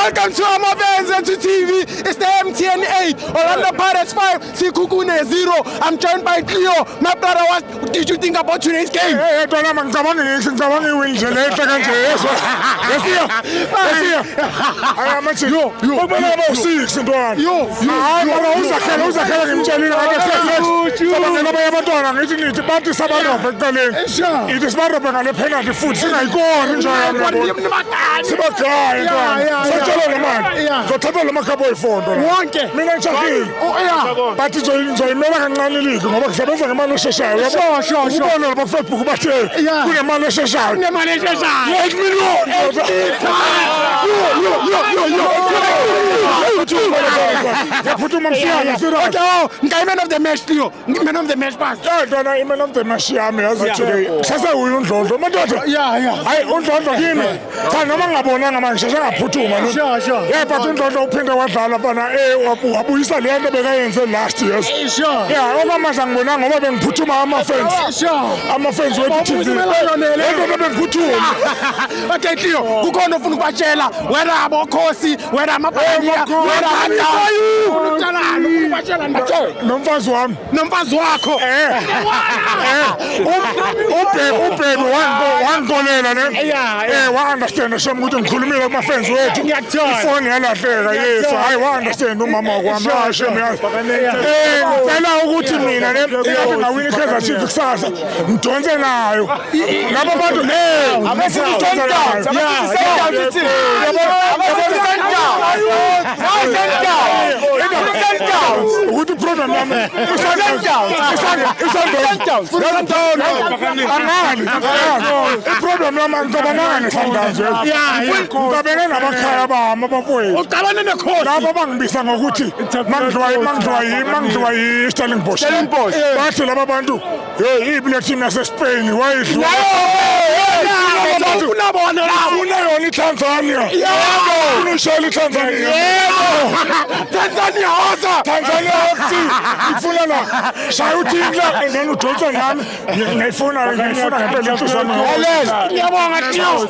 Welcome to Amavenza to TV. It's the MTN 8. Orlando Pirates 5. Sikukune 0. I'm joined by Cleo. My brother, what did you think about today's game? Hey, don't I'm ngicabanga iwin later kanje yeso. Yesiya. Ayamathi yo. Ubona aba u6 ntwana. Yo. Hayi mara uzakhela ngimtshelile ngathi sabangena abantwana ngithi nithi bathi sabarobhe ekuqaleni. Ithi sibarobhe ngale penalty futhi singayikori nje yabona. Sibagaya ntwana. Sitshela manje. Ngothatha lamakhabo efondo la. Wonke. Mina ngishakile. Bathi ngizoyimela kancane ligi ngoba ngisebenza ngemali esheshayo. Sure. Ubona lapha Facebook bathe kunemali esheshayo. Kunemali esheshayo. 8 million. Yaphutuma mfana sira. Man of the match, Cleo. Man of the match pass. Ntwana man of the match yami yazi today. Sasa uyu uNdlondlo madoda. Hayi uNdlondlo yini? Cha noma ngabonanga manje ngaphuthuma no. Sure. Yeah, but uNdlondlo uphinde wadlala bana wabuyisa le nto bekayenze last years. Sure. Yeah, ngoba manje ngibonanga ngoba bengiphuthuma ama-fans. Sure. Ama-fans wethu TV. Lento bengiphuthuma. Okay, Cleo. Kukhona ufuna ukubatshela whether abokhosi, whether amaphalamia, whether Nomfazi wami. nomfazi wakho. Ubheki wangikonela ne. Wa-understand shem ukuthi ngikhulumile kuma-fans wethu. Ifoni yalahleka yeso. Hayi wa-understand umama wakwami. Hayi shem yazi. Ngicela ukuthi mina ne ngawina iKaizer Chiefs kusasa ngidonse nayo. Laba bantu ukuthi program yami iprogram yami ngicabanga neSundowns ngicabene namakhaya bami abafowethu Ucabane nekhosi. labo bangibisa ngokuthi mangidliwa yi-Stellenbosch bathi laba bantu hey ibule team yaseSpain wayidlula Unabona la. unayona iTanzania unishela iTanzania Tanzania hoza. Tanzania FC ifuna la shaya uthini la and then udonsa nami ngiyifuna ngempela inhliziyo yami Ngiyabonga Cleo.